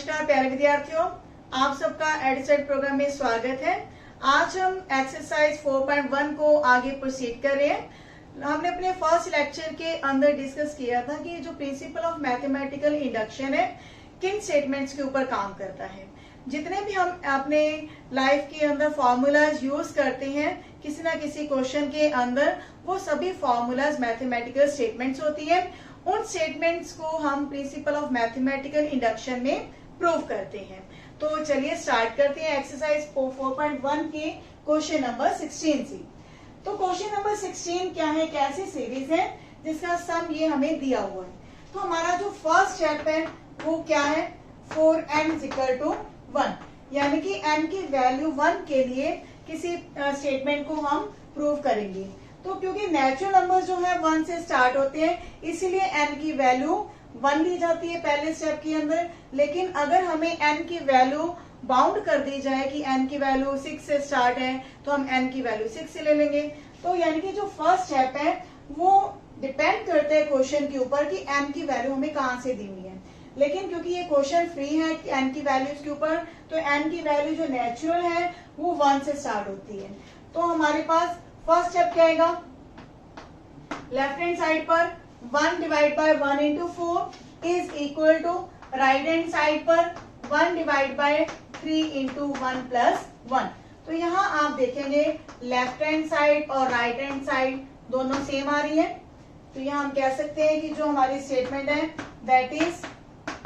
नमस्कार प्यारे विद्यार्थियों, आप सबका एडसेट प्रोग्राम में स्वागत है। आज हम एक्सरसाइज 4.1 को आगे प्रोसीड कर रहे हैं। हमने अपने फर्स्ट लेक्चर के अंदर डिस्कस किया था कि जो प्रिंसिपल ऑफ मैथमेटिकल इंडक्शन है किन स्टेटमेंट्स के ऊपर काम करता है। जितने भी हम अपने लाइफ के अंदर फॉर्मूलाज यूज करते हैं किसी ना किसी क्वेश्चन के अंदर, वो सभी फॉर्मूलाज मैथमेटिकल स्टेटमेंट्स होती है। उन स्टेटमेंट्स को हम प्रिंसिपल ऑफ मैथमेटिकल इंडक्शन में प्रूव करते हैं। तो चलिए स्टार्ट करते हैं एक्सरसाइज 4.1 के क्वेश्चन नंबर 16 से। तो क्वेश्चन नंबर 16 क्या है, कैसी सीरीज है जिसका सम ये हमें दिया हुआ है। तो हमारा जो फर्स्ट स्टेप है वो क्या है, 4n=1, यानी कि n की वैल्यू 1 के लिए किसी स्टेटमेंट को हम प्रूव करेंगे। तो क्योंकि नेचुरल नंबर जो है 1 से स्टार्ट होते हैं, इसीलिए n की वैल्यू 1 ली जाती है पहले स्टेप के अंदर। लेकिन अगर हमें n की वैल्यू बाउंड कर दी जाए कि n की वैल्यू 6 से स्टार्ट है, तो हम n की वैल्यू 6 से ले लेंगे। तो यानी कि जो फर्स्ट स्टेप है वो डिपेंड करता है क्वेश्चन के ऊपर कि n की वैल्यू हमें कहाँ से दी हुई है। लेकिन क्योंकि ये क्वेश्चन फ्री है n की वैल्यूज के ऊपर, तो n की वैल्यू जो नेचुरल है वो 1 से स्टार्ट होती है। तो हमारे पास फर्स्ट स्टेप क्या आएगा, लेफ्ट हैंड साइड पर 1 divide by 1 into 4 is equal to right hand side पर 1 डिवाइड बाय 3 इंटू 1 प्लस 1। तो यहाँ आप देखेंगे लेफ्ट हैंड साइड और राइट हैंड साइड दोनों सेम आ रही है। तो यहाँ हम कह सकते हैं कि जो हमारी स्टेटमेंट है that is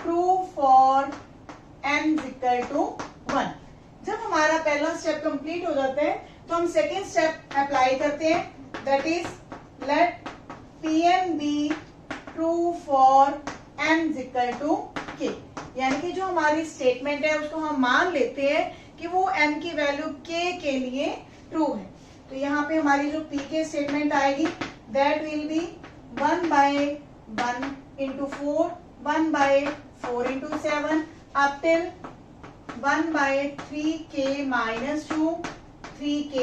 true for n=1। जब हमारा पहला स्टेप कंप्लीट हो जाता है तो हम सेकेंड स्टेप अप्लाई करते हैं, that is let Pn be true for n=k। यानी कि जो हमारी स्टेटमेंट है उसको हम मान लेते हैं कि वो n की वैल्यू k के लिए ट्रू है। तो यहाँ पे हमारी जो pk स्टेटमेंट आएगी that will be 1/1 into 4, 1/4 into 7 up till 1/3k minus 2, 3k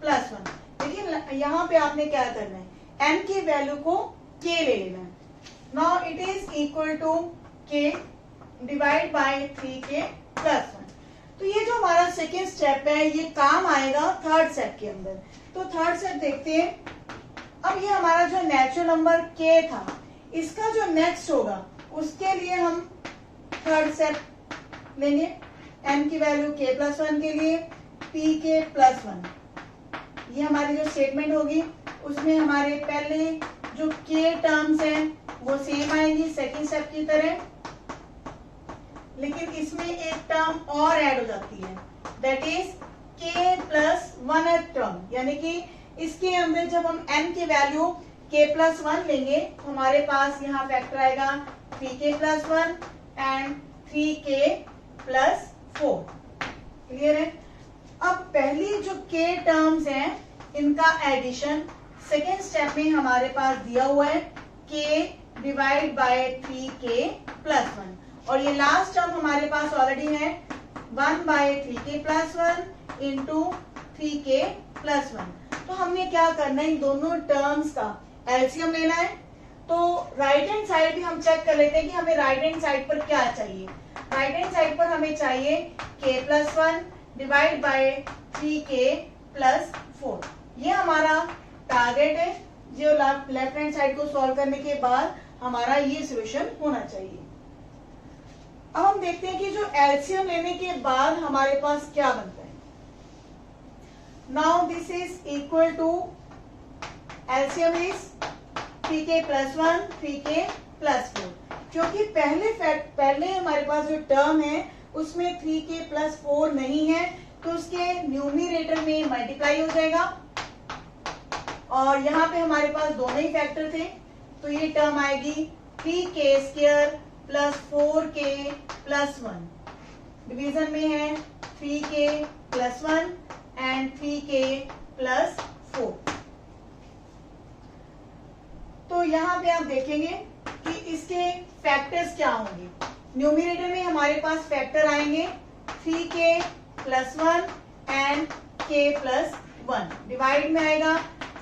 plus 1। देखिए यहाँ पे आपने क्या करना है, n की वैल्यू को k ले लेना है। Now it is equal to k divide by 3k plus 1। तो ये जो हमारा सेकेंड स्टेप है ये काम आएगा थर्ड स्टेप के अंदर। तो थर्ड स्टेप देखते हैं। अब ये हमारा जो नेचुरल नंबर k था, इसका जो नेक्स्ट होगा उसके लिए हम थर्ड स्टेप लेंगे। n की वैल्यू k प्लस 1 के लिए pk प्लस 1, ये हमारी जो स्टेटमेंट होगी उसमें हमारे पहले जो k टर्म्स हैं वो सेम आएंगी सेकेंड स्टेप की तरह, लेकिन इसमें एक टर्म और ऐड हो जाती है that is k plus 1th term. यानी कि इसके अंदर जब हम n की वैल्यू k प्लस 1 लेंगे तो हमारे पास यहाँ फैक्टर आएगा 3k plus 1 and 3k plus 4। Clear है। अब पहली जो k टर्म्स हैं इनका एडिशन सेकेंड स्टेप में हमारे पास दिया हुआ है k divide by 3k plus 1, और ये लास्ट टर्म हमारे पास ऑलरेडी है 1/3k plus 1 into 3k plus 1। तो हमने क्या करना है, इन दोनों टर्म्स का एलसीएम लेना है। तो राइट हैंड साइड भी हम चेक कर लेते हैं कि हमें राइट हैंड साइड पर क्या चाहिए। राइट हैंड साइड पर हमें चाहिए k plus 1 divide by 3k plus 4। ये हमारा टारगेट है जो लेफ्ट हैंड साइड को सॉल्व करने के बाद हमारा ये सॉल्यूशन होना चाहिए। अब हम देखते हैं कि जो एलसीएम लेने के बाद हमारे पास क्या बनता है। Now this is equal to LCM is 3k plus 1 3k plus 4। क्योंकि पहले हमारे पास जो टर्म है उसमें 3k प्लस 4 नहीं है, तो उसके न्यूमरेटर में मल्टीप्लाई हो जाएगा, और यहाँ पे हमारे पास दोनों ही फैक्टर थे। तो ये टर्म आएगी 3k² plus 4k plus 1। Division में है 3k plus 1 and 3k plus 4। तो यहाँ पे आप देखेंगे कि इसके फैक्टर्स क्या होंगे। न्यूमरेटर में हमारे पास फैक्टर आएंगे 3k plus 1 and k plus 1। Divide में आएगा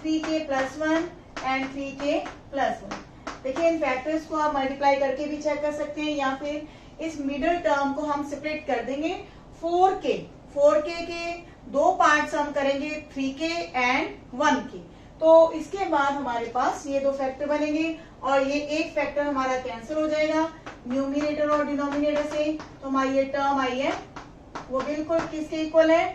3k plus 1 and 3k plus 1। देखिए इन फैक्टर्स को आप मल्टीप्लाई करके भी चेक कर सकते हैं या फिर इस मिडिल टर्म को हम सेपरेट कर देंगे 4k के दो पार्ट्स हम करेंगे 3k एंड 1k। तो इसके बाद हमारे पास ये दो फैक्टर बनेंगे और ये एक फैक्टर हमारा कैंसिल हो जाएगा न्यूमिनेटर और डिनोमिनेटर से। तो हमारी ये टर्म आई है वो बिल्कुल किसके इक्वल है,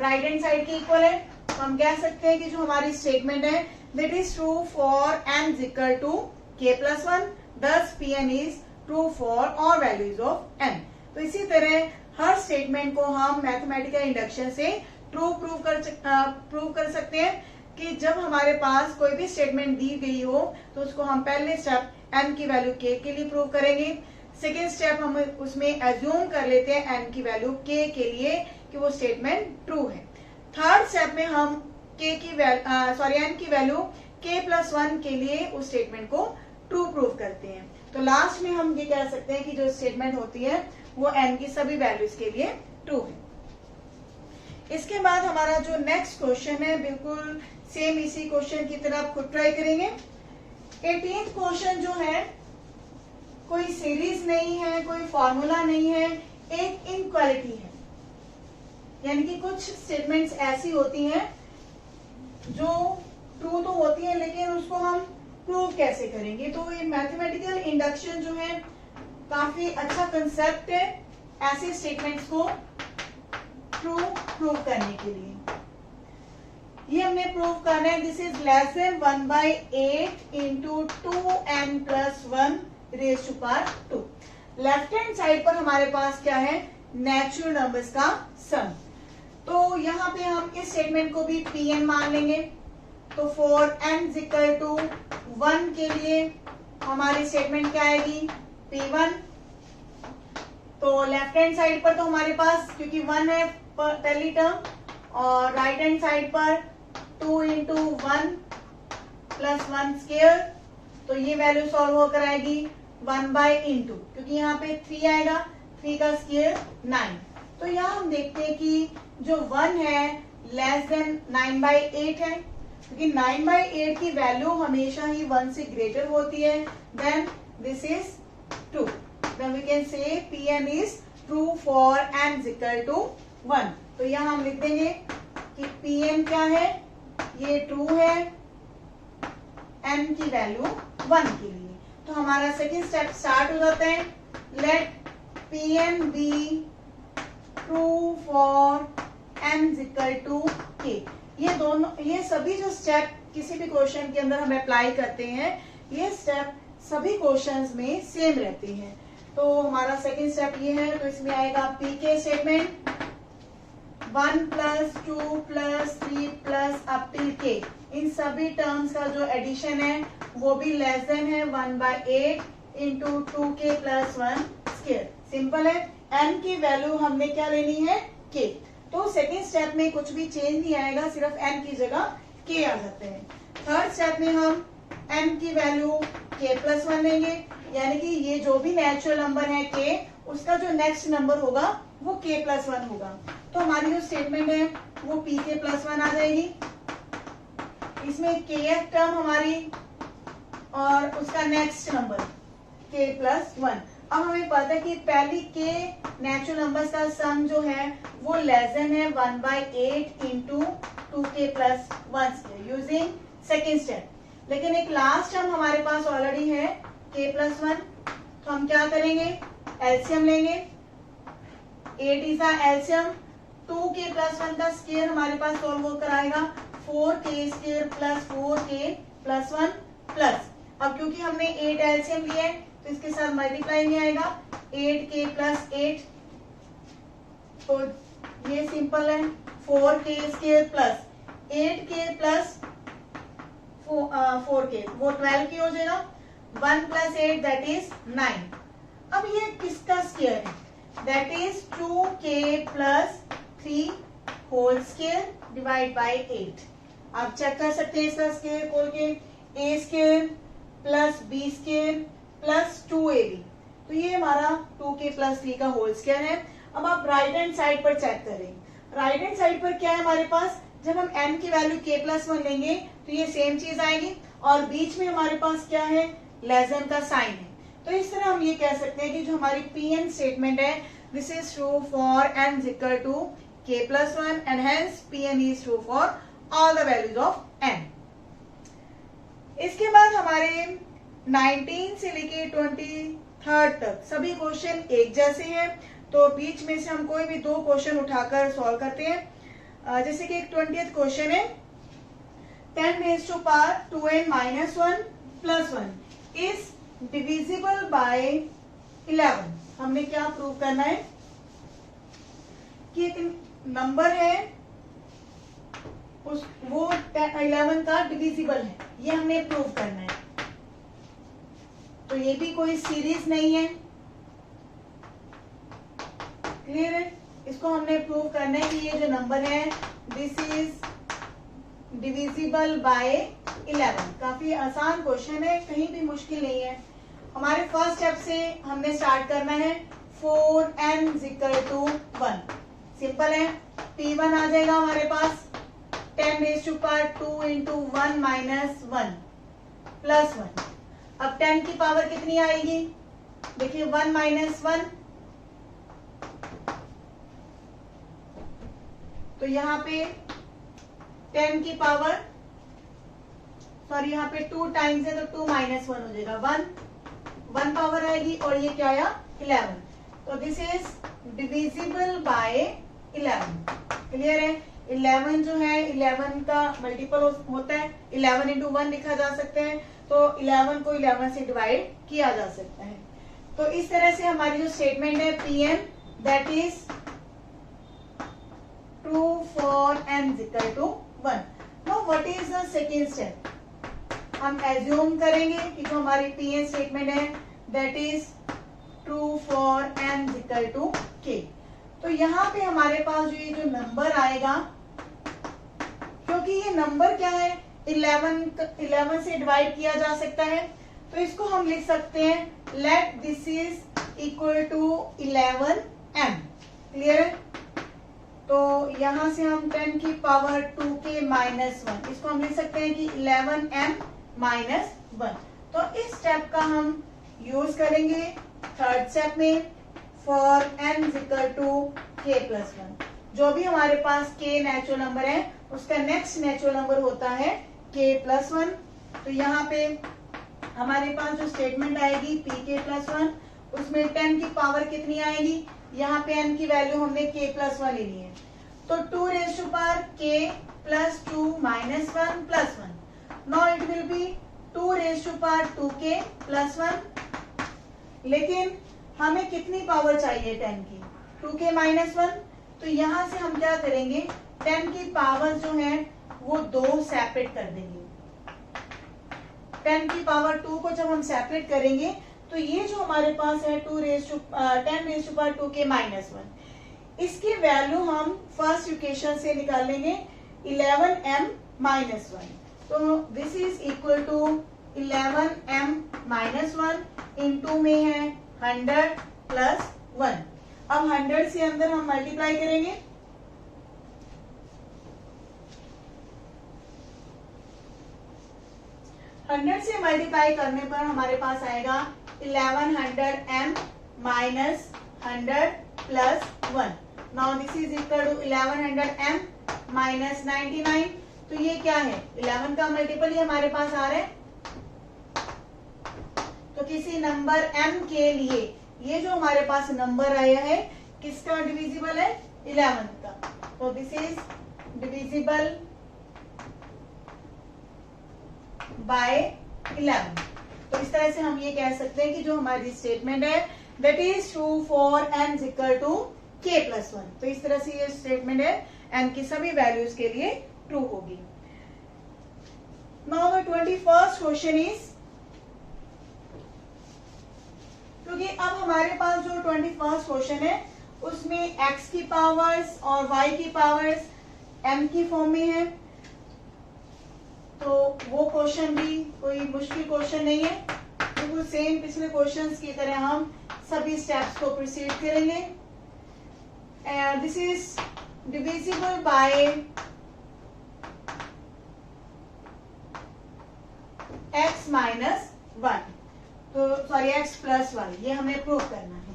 राइट हैंड साइड के इक्वल है। तो हम कह सकते हैं कि जो हमारी स्टेटमेंट है that is true for n is equal to k+1, thus Pn is true for all values of n। तो इसी तरह हर स्टेटमेंट को हम मैथमेटिकल इंडक्शन से प्रूव कर सकते हैं कि जब हमारे पास कोई भी स्टेटमेंट दी गई हो तो उसको हम पहले स्टेप n की वैल्यू k के लिए प्रूव करेंगे। सेकेंड स्टेप हम उसमें एज्यूम कर लेते हैं n की वैल्यू k के लिए कि वो स्टेटमेंट ट्रू है। थर्ड स्टेप में हम n की वैल्यू k+1 के लिए उस स्टेटमेंट को ट्रू प्रूव करते हैं। तो लास्ट में हम ये कह सकते हैं कि जो स्टेटमेंट होती है वो n की सभी वैल्यूज के लिए ट्रू है। इसके बाद हमारा जो नेक्स्ट क्वेश्चन है बिल्कुल सेम इसी क्वेश्चन की तरह आप खुद ट्राई करेंगे। 18th क्वेश्चन जो है कोई सीरीज नहीं है, कोई फॉर्मूला नहीं है, एक इनक्वालिटी है। यानी कि कुछ स्टेटमेंट्स ऐसी होती हैं जो ट्रू तो होती है लेकिन उसको हम प्रूव कैसे करेंगे। तो ये मैथमेटिकल इंडक्शन जो है काफी अच्छा कंसेप्ट है ऐसे स्टेटमेंट्स को प्रूव करने के लिए। ये हमने प्रूव करना है this is less than 1/8 into 2n+1 raise to power 2। Left hand side पर हमारे पास क्या है, नेचुरल नंबर्स का सम। तो यहाँ पे हम इस स्टेटमेंट को भी Pn मान लेंगे। तो for n is equal to 1 के लिए हमारी स्टेटमेंट क्या आएगी, P1। तो लेफ्ट हैंड साइड पर तो हमारे पास क्योंकि 1 है पहली टर्म और राइट हैंड साइड पर 2 इंटू 1 प्लस 1 स्क्वायर। तो ये वैल्यू सॉल्व होकर आएगी 1/इंटू क्योंकि यहाँ पे 3 आएगा, 3 का स्क्वायर 9। तो यहाँ हम देखते हैं कि जो 1 है लेस देन 9/8 है क्योंकि 9/8 की वैल्यू हमेशा ही 1 से ग्रेटर होती है। Then this is true, then we can say Pn is true for n is equal to 1। तो यहाँ हम लिख देंगे कि Pn क्या है, ये ट्रू है n की वैल्यू 1 के लिए। तो हमारा सेकेंड स्टेप स्टार्ट हो जाता है। Let Pn be true for n is equal to k। ये सभी जो स्टेप किसी भी क्वेश्चन के अंदर हम अप्लाई करते हैं ये स्टेप सभी क्वेश्चंस में सेम रहते हैं। तो हमारा सेकेंड स्टेप ये है, तो इसमें आएगा pk statement 1 + 2 + 3 + up till k। इन सभी टर्म्स का जो एडिशन है वो भी लेस देन है 1/8 इंटू 2k + 1 स्क्वायर। सिंपल है, n की वैल्यू हमने क्या लेनी है, k। तो सेकेंड स्टेप में कुछ भी चेंज नहीं आएगा, सिर्फ n की जगह k आ जाते हैं। थर्ड स्टेप में हम n की वैल्यू k+1 लेंगे, यानी कि ये जो भी नेचुरल नंबर है k उसका जो नेक्स्ट नंबर होगा वो k+1 होगा। तो हमारी जो स्टेटमेंट है वो pk+1 आ जाएगी। इसमें kth टर्म हमारी और उसका नेक्स्ट नंबर k+1। अब हमें पता है कि पहली k नेचुरल नंबर्स का सम जो है वो लेस देन है 1/8 into 2k + 1 using second step. लेकिन एक लास्ट टर्म हमारे पास ऑलरेडी है k+1। तो हम क्या करेंगे, एलसीएम लेंगे। 8 इज द एलसीएम, 2k + 1 का स्क्वायर हमारे पास सॉल्व होकर आएगा 4k² + 4k + 1 प्लस। अब क्योंकि हमने 8 एलसीएम लिया है तो इसके साथ मल्टीप्लाई में आएगा 8k + 8। तो ये सिंपल है 4k² + 8k + 4k वो 12k हो जाएगा। 1 + 8 दैट इज 9। अब ये किसका स्क्वायर है, that is 2k + 3 whole square divide by 8। आप चेक कर सकते हैं इसका स्क्वायर खोल के, a² + b² + 2ab। तो ये हमारा 2k + 3 का होल स्क्वायर है। अब आप राइट हैंड साइड पर चेक करें, राइट हैंड साइड पर क्या है हमारे पास, जब हम n की वैल्यू k+1 लेंगे तो ये सेम चीज आएगी और बीच में हमारे पास क्या है, लेस देन का साइन है। तो इस तरह हम ये कह सकते हैं कि जो हमारी Pn स्टेटमेंट है, this is true for n is equal to k+1 and hence Pn is true for all the values of n। इसके बाद हमारे 19 से लेके 23 तक सभी क्वेश्चन एक जैसे हैं, तो बीच में से हम कोई भी दो क्वेश्चन उठाकर सॉल्व करते हैं। जैसे कि एक 20th क्वेश्चन है, 10 raised to power 2n minus 1 plus 1 is divisible by 11। हमने क्या प्रूव करना है कि एक नंबर है वो 11 का डिविजिबल है, ये हमने प्रूव करना है। तो ये भी कोई सीरीज नहीं है, क्लियर है। इसको हमने प्रूव करना है कि ये जो नंबर है दिस इज डिविजिबल बाय 11। काफी आसान क्वेश्चन है, कहीं भी मुश्किल नहीं है। हमारे फर्स्ट स्टेप से हमने स्टार्ट करना है 4n is equal to 1। Simple है, P1 आ जाएगा हमारे पास 10 raise to power 2 into 1 minus 1 plus 1। अब 10 की पावर कितनी आएगी, देखिए 1 माइनस 1, तो यहाँ पे 10 की पावर सॉरी यहाँ पे 2 टाइम्स है तो 2 माइनस 1 हो जाएगा 1 पावर आएगी और ये क्या आया 11। तो this is divisible bye 11। Clear है। 11 जो है 11 का मल्टीपल होता है, 11 इंटू 1 लिखा जा सकता है, तो 11 को 11 से डिवाइड किया जा सकता है। तो इस तरह से हमारी जो स्टेटमेंट है Pn that is true for n equal to 1। Now what is the second step, हम एज्यूम करेंगे कि जो हमारी Pn स्टेटमेंट है that is true for n equal to k। तो यहाँ पे हमारे पास जो ये जो नंबर आएगा, क्योंकि ये नंबर क्या है 11 से डिवाइड किया जा सकता है, तो इसको हम लिख सकते हैं let this is equal to 11m। Clear है। तो यहां से हम 10 की पावर 2k माइनस 1, इसको हम लिख सकते हैं कि 11m माइनस 1। तो इस स्टेप का हम यूज करेंगे थर्ड स्टेप में for n equal to k+1। जो भी हमारे पास k नेचुरल नंबर है उसका नेक्स्ट नेचुरल नंबर होता है k+1। तो यहाँ पे हमारे पास जो स्टेटमेंट आएगी pk+1, उसमें 10 की पावर कितनी आएगी, यहाँ पे n की वैल्यू हमने k+1 लेनी है, तो 2 raise to power k plus 2 minus 1 plus 1। Now it will be 2 raise to power 2k plus 1। लेकिन हमें कितनी पावर चाहिए 10 की, 2k माइनस 1। तो यहाँ से हम क्या करेंगे, 10 की पावर जो है वो 2 सेपरेट कर देंगे। 10 की पावर 2 को जब हम सेपरेट करेंगे तो ये जो हमारे पास है 10 raise to power 2k minus 1, इसकी वैल्यू हम फर्स्ट इक्वेशन से निकाल लेंगे 11m माइनस 1। तो this is equal to 11m minus 1 into में है 100 प्लस 1। अब 100 से अंदर हम मल्टीप्लाई करेंगे, हंड्रेड से मल्टीप्लाई करने पर हमारे पास आएगा 1100m minus 100 plus 1। Now this is equal to 1100m minus 99। तो ये क्या है 11 का मल्टीपल ही हमारे पास आ रहा है। तो किसी नंबर m के लिए ये जो हमारे पास नंबर आया है किसका डिविजिबल है 11 का, तो दिस इज डिविजिबल बाय 11। तो इस तरह से हम ये कह सकते हैं कि जो हमारी स्टेटमेंट है that is true for n equal to k+1। तो इस तरह से ये स्टेटमेंट है n की सभी वैल्यूज के लिए ट्रू होगी। Now the 21st question is, क्योंकि अब हमारे पास जो 21st क्वेश्चन है उसमें x की पावर्स और y की पावर्स m की फॉर्म में है, तो वो क्वेश्चन भी कोई मुश्किल क्वेश्चन नहीं है, बिल्कुल सेम पिछले क्वेश्चंस की तरह हम सभी स्टेप्स को प्रोसीड करेंगे। This is divisible by x minus 1। तो सॉरी x प्लस वाई, ये हमें प्रूव करना है।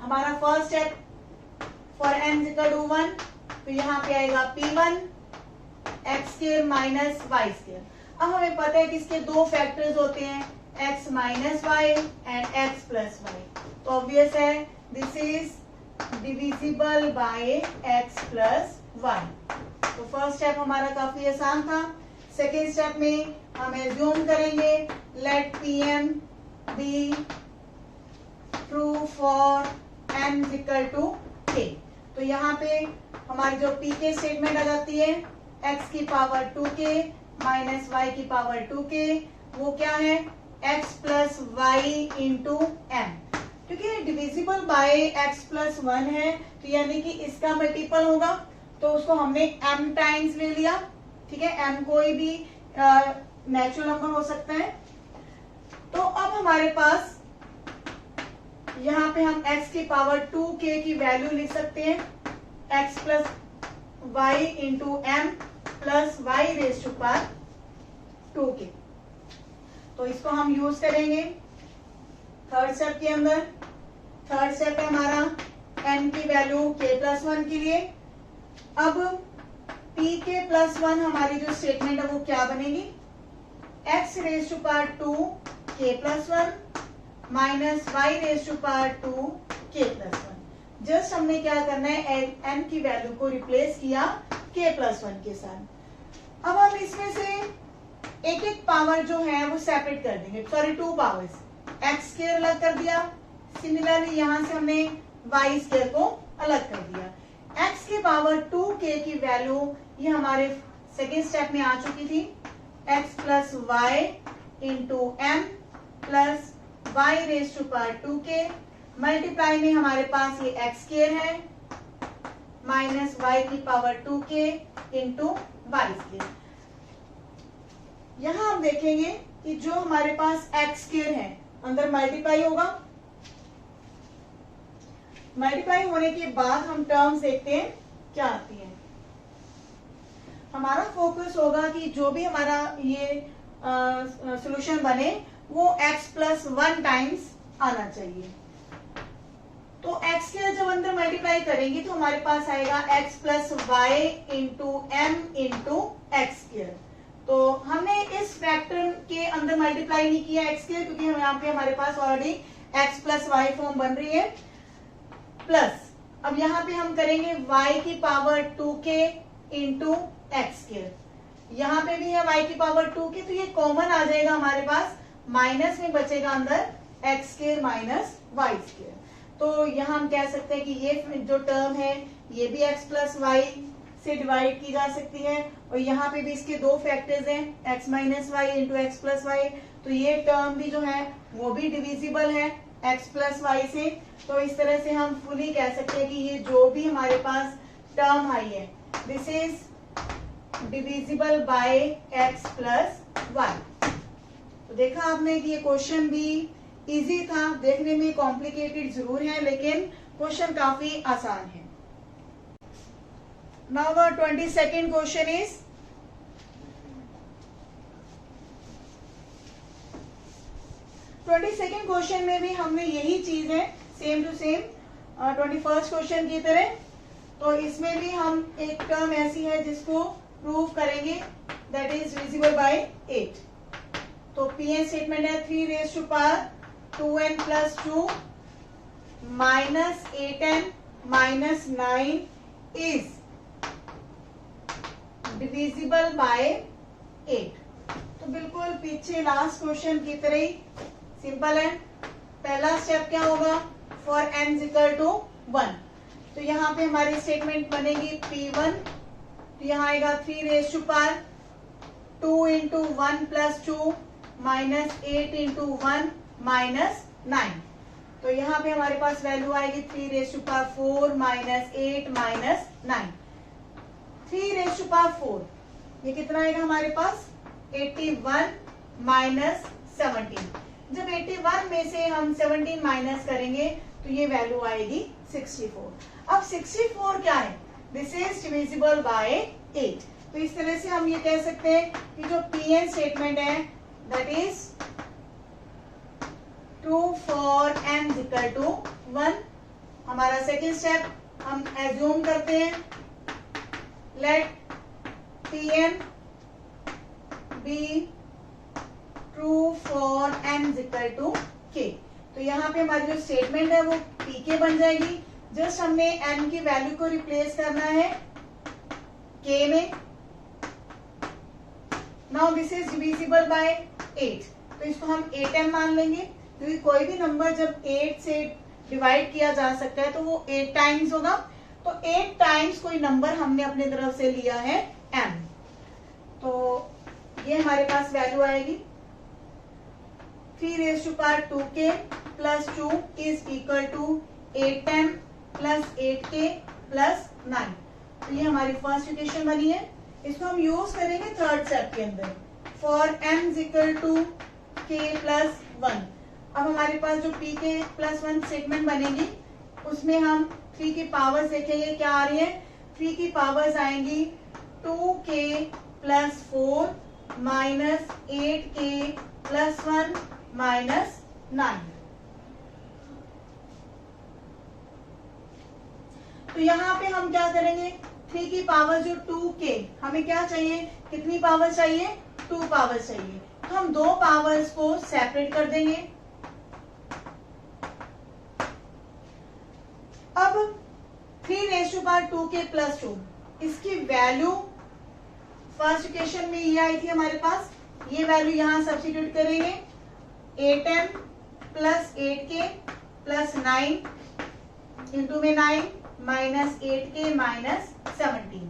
हमारा first step for n equal to 1, तो यहाँ पे आएगा p1 x square minus y square. अब हमें पता है कि इसके दो फैक्टर्स होते हैं, x minus y and x plus y, तो ऑब्वियस है this is divisible by x plus y. तो फर्स्ट स्टेप हमारा काफी आसान था। सेकेंड स्टेप में हम एज्यूम करेंगे let pm be true for n equal to k। तो यहाँ पे हमारी जो pk स्टेटमेंट आ जाती है x की पावर 2k माइनस y की पावर 2k, वो क्या है x plus y into m। क्योंकि डिविजिबल बाय x प्लस 1 है, तो यानी कि इसका मल्टीपल होगा, तो उसको हमने m टाइम्स ले लिया। ठीक है, m कोई भी नेचुरल नंबर हो सकता है। तो अब हमारे पास यहाँ पे हम x की पावर 2k की वैल्यू लिख सकते हैं, x plus y into m plus y raise to power 2k। तो इसको हम यूज करेंगे थर्ड स्टेप के अंदर। थर्ड स्टेप है हमारा n की वैल्यू k प्लस 1 के लिए। अब pk प्लस 1 हमारी जो स्टेटमेंट है वो क्या बनेगी, x raise to power 2 k plus 1 minus y raise to power 2 k plus 1। Just हमने क्या करना है, n की वैल्यू को रिप्लेस किया k प्लस 1 के साथ। अब हम इसमें से एक एक पावर जो है वो सेपरेट कर देंगे, सॉरी 2 पावर्स, x स्क्वायर अलग कर दिया, सिमिलरली यहां से हमने y स्क्वायर को अलग कर दिया। x की पावर 2k की वैल्यू ये हमारे सेकेंड स्टेप में आ चुकी थी, x plus y into m plus y raise to power 2k, multiply में हमारे पास ये x स्क्वायर है माइनस वाई की power 2k into y square. यहां हम देखेंगे कि जो हमारे पास x स्क्वायर है अंदर मल्टीप्लाई होगा, मल्टीप्लाई होने के बाद हम टर्म्स देखते हैं क्या आती है। हमारा फोकस होगा कि जो भी हमारा ये सॉल्यूशन बने वो x प्लस 1 टाइम्स आना चाहिए। तो x स्क्वायर जब अंदर मल्टीप्लाई करेंगे तो हमारे पास आएगा x plus y into m into x square. तो हमने इस फैक्टर के अंदर मल्टीप्लाई नहीं किया x स्क्वायर, क्योंकि हम यहाँ पे हमारे पास already x plus Y form बन रही है। प्लस अब यहाँ पे हम करेंगे y की power 2k into x square, यहाँ पे भी है y की पावर 2k, तो ये कॉमन आ जाएगा हमारे पास, माइनस में बचेगा अंदर x square minus y square. तो यहाँ हम कह सकते हैं कि ये जो टर्म है ये भी x प्लस वाई से डिवाइड की जा सकती है, और यहाँ पे भी इसके दो फैक्टर्स हैं x minus y into x plus y, तो ये टर्म भी जो है वो भी डिविजिबल है x प्लस वाई से। तो इस तरह से हम फुली कह सकते हैं कि ये जो भी हमारे पास टर्म आई है this is divisible by x plus y. तो देखा आपने कि ये क्वेश्चन भी इजी था, देखने में कॉम्प्लिकेटेड जरूर है लेकिन क्वेश्चन काफी आसान है। Now the 22nd question is, second question में भी हमने यही चीज है same to same 21st question की तरह। तो इसमें भी हम एक टर्म ऐसी है जिसको प्रूव करेंगे दैट इज डिविजिबल बाय 8। तो पीएन स्टेटमेंट है 3 raise to power 2n plus 2 minus 8n minus 9 is divisible by 8। तो बिल्कुल पीछे लास्ट क्वेश्चन की तरह ही सिंपल है। पहला स्टेप क्या होगा, फॉर n इक्वल टू 1, तो यहाँ पे हमारी स्टेटमेंट बनेगी P1, तो यहाँ आएगा 3 raise to power 2 into 1 plus 2 minus 8 into 1 minus 9। तो यहाँ पे हमारे पास वैल्यू आएगी 3 raise to power 4 minus 8 minus 9। 3 raise to power 4 ये कितना आएगा हमारे पास 81 माइनस 17। जब 81 में से हम 17 माइनस करेंगे तो ये वैल्यू आएगी 64। अब 64 क्या है, दिस इज डिविजिबल बाय 8। तो इस तरह से हम ये कह सकते हैं कि जो पीएन स्टेटमेंट है that is true for n equal to 1। हमारा सेकेंड स्टेप हम एज्यूम करते हैं, let Pn be true for n equal to k। तो यहाँ पे हमारी जो स्टेटमेंट है वो pk बन जाएगी। जस्ट हमने n की वैल्यू को रिप्लेस करना है k में। Now this is divisible by 8, तो इसको हम 8m मान लेंगे, क्योंकि कोई भी नंबर जब 8 से डिवाइड किया जा सकता है तो वो 8 टाइम्स होगा। तो 8 टाइम्स कोई नंबर हमने अपनी तरफ से लिया है m, तो ये हमारे पास वैल्यू आएगी 3 raise to power 2k plus 2 is equal to 8m plus 8k plus 9। तो ये हमारी फर्स्ट इक्वेशन बनी है। इसको हम यूज करेंगे थर्ड स्टेप के अंदर, for m equal to k plus 1। अब हमारे पास जो pk प्लस 1 स्टेटमेंट बनेगी उसमें हम 3 की पावर्स देखेंगे क्या आ रही है। 3 की पावर्स आएंगी 2k plus 4 minus 8k plus 1 minus 9। तो यहाँ पे हम क्या करेंगे, 3 की पावर जो 2k, हमें क्या चाहिए, कितनी पावर चाहिए, 2 पावर चाहिए। तो हम 2 पावर्स को सेपरेट कर देंगे। अब 3 raise to power 2k plus 2, इसकी वैल्यू फर्स्ट इक्वेशन में ये आई थी हमारे पास, ये वैल्यू यहाँ सब्स्टिट्यूट करेंगे 8m plus 8k plus 9 into में 9 माइनस 8k माइनस 17।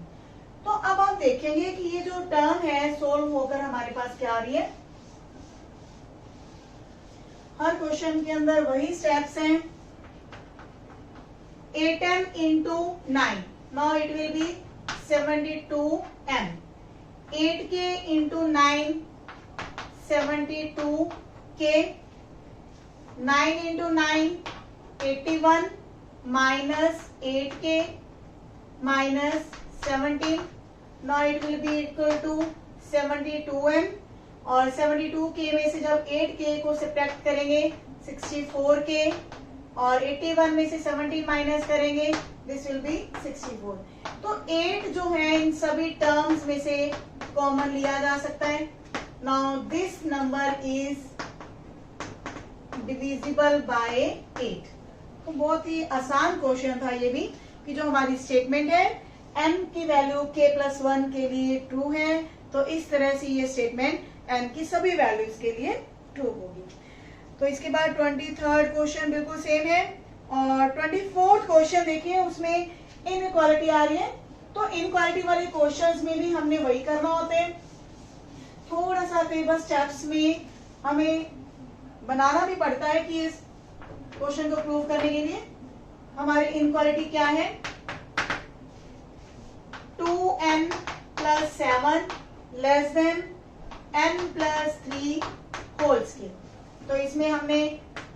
तो अब हम देखेंगे कि ये जो टर्म है सोल्व होकर हमारे पास क्या आ रही है। हर क्वेश्चन के अंदर वही स्टेप्स हैं। 8m into 9, now it will be 72m। 8k into 9 72k, 9 into 9 81 minus 8k minus 17, now it will be equal to 72m। और 72k में से जब 8k को सब्ट्रैक्ट करेंगे 64k, और 81 में से 17 माइनस करेंगे दिस विल बी 64। तो 8 जो है इन सभी टर्म्स में से कॉमन लिया जा सकता है। Now this number is divisible by 8। तो बहुत ही आसान क्वेश्चन था ये भी, कि जो हमारी स्टेटमेंट है n की वैल्यू k प्लस 1 के लिए ट्रू है, तो इस तरह से ये स्टेटमेंट n की सभी वैल्यूज के लिए ट्रू होगी। तो इसके बाद 23rd क्वेश्चन बिल्कुल सेम है, और 24th क्वेश्चन देखिए उसमें इनइक्वालिटी आ रही है। तो इनइक्वालिटी वाले क्वेश्चंस में भी हमने वही करना होता है, थोड़ा सा फेवर स्टेप्स में हमें बनाना भी पड़ता है कि इस क्वेश्चन को प्रूव करने के लिए। हमारी इनइक्वालिटी क्या है, 2n plus 7 less than n plus 3 whole square. तो इसमें हमने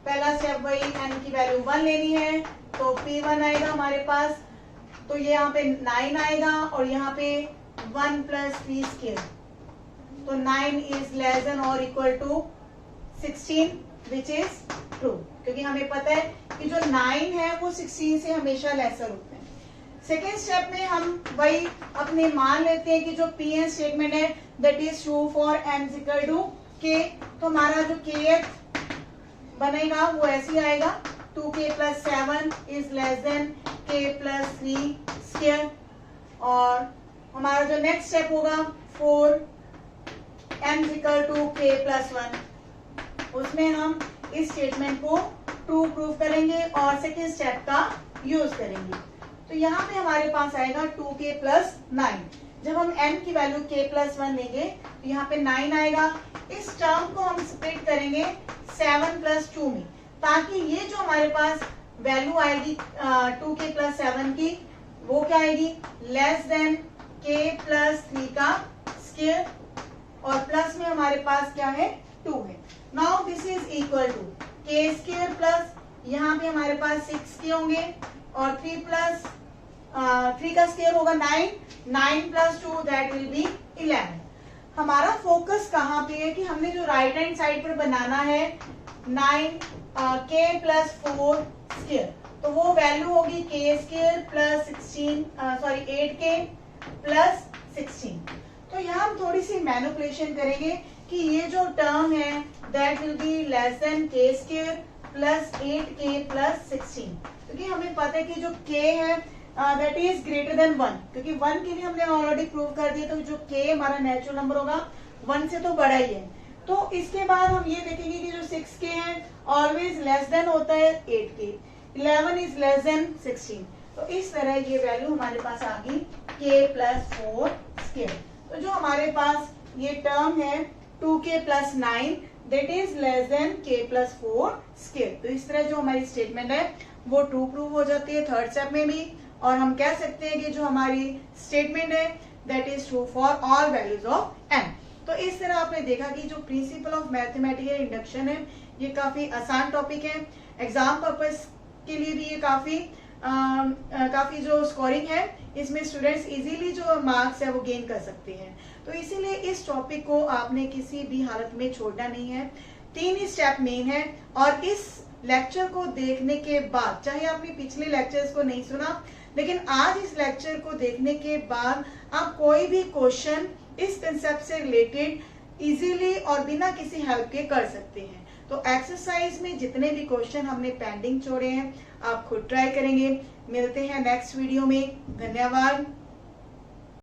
पहला स्टेप वही n की वैल्यू 1 लेनी है, तो p1 आएगा हमारे पास, तो ये यहाँ पे 9 आएगा, और यहाँ पे 1 प्लस 3 स्क्वायर, तो 9 इज लेस देन और equal to 16 which is true, क्योंकि हमें पता है कि जो 9 है वो 16 से हमेशा लेसर होते हैं। सेकेंड स्टेप में हम वही अपने मान लेते हैं कि जो pn स्टेटमेंट है that is true for n equal to k। तो हमारा जो kth बनेगा वो ऐसे ही आएगा, 2k plus 7 is less then k plus 3 square. और हमारा जो नेक्स्ट स्टेप होगा 4n equal to k plus 1, उसमें हम इस स्टेटमेंट को ट्रू प्रूव करेंगे और सेकेंड स्टेप का यूज करेंगे। तो यहाँ पे हमारे पास आएगा 2k प्लस 9। जब हम n की वैल्यू k प्लस 1 लेंगे तो यहाँ पे 9 आएगा। इस टर्म को हम स्प्लिट करेंगे 7 प्लस 2 में, ताकि ये जो हमारे पास वैल्यू आएगी 2k प्लस 7 की, वो क्या आएगी, लेस देन k प्लस 3 का स्क्वायर, और प्लस में हमारे पास क्या है, 2 है। Now this is equal to k square plus यहाँ पे हमारे पास 6k होंगे, और 3 प्लस 3 का स्क्वायर होगा 9, 9 प्लस 2 दैट विल बी 11। हमारा फोकस कहाँ पे है कि हमने जो राइट हैंड साइड पर बनाना है 9 k प्लस 4 स्क्वायर, तो वो वैल्यू होगी k square plus 8k plus 16। तो यहाँ हम थोड़ी सी मैनिपुलेशन करेंगे कि ये जो टर्म है that will be less than k square plus 8k plus 16, क्योंकि हमें पता है कि जो k है दैट इज ग्रेटर देन 1, क्योंकि 1 के लिए हमने ऑलरेडी प्रूव कर दिया, तो जो k हमारा नेचुरल नंबर होगा 1 से तो बड़ा ही है। तो इसके बाद हम ये देखेंगे कि जो 6k है ऑलवेज लेस देन होता है 8k, 11 इज लेस देन 16, तो इस तरह ये वैल्यू हमारे पास आ गई k प्लस 4 स्क्वायर। तो जो हमारे पास ये टर्म है 2k plus 9 that is less then k plus 4 square. तो इस तरह जो हमारी स्टेटमेंट है वो ट्रू प्रूव हो जाती है थर्ड स्टेप में भी, और हम कह सकते हैं कि जो हमारी स्टेटमेंट है that is true for all values of n। तो इस तरह आपने देखा कि जो प्रिंसिपल ऑफ मैथमेटिकल इंडक्शन है ये काफी आसान टॉपिक है, एग्जाम पर्पस के लिए भी ये काफी जो स्कोरिंग है इसमें स्टूडेंट्स इजीली जो मार्क्स है वो गेन कर सकते हैं। तो इसीलिए इस टॉपिक को आपने किसी भी हालत में छोड़ना नहीं है। 3 ही स्टेप मेन है, और इस लेक्चर को देखने के बाद, चाहे आपने पिछले लेक्चर्स को नहीं सुना, लेकिन आज इस लेक्चर को देखने के बाद आप कोई भी क्वेश्चन इस कंसेप्ट से रिलेटेड इजीली और बिना किसी हेल्प के कर सकते हैं। तो एक्सरसाइज में जितने भी क्वेश्चन हमने पेंडिंग छोड़े हैं आप खुद ट्राई करेंगे। मिलते हैं नेक्स्ट वीडियो में, धन्यवाद।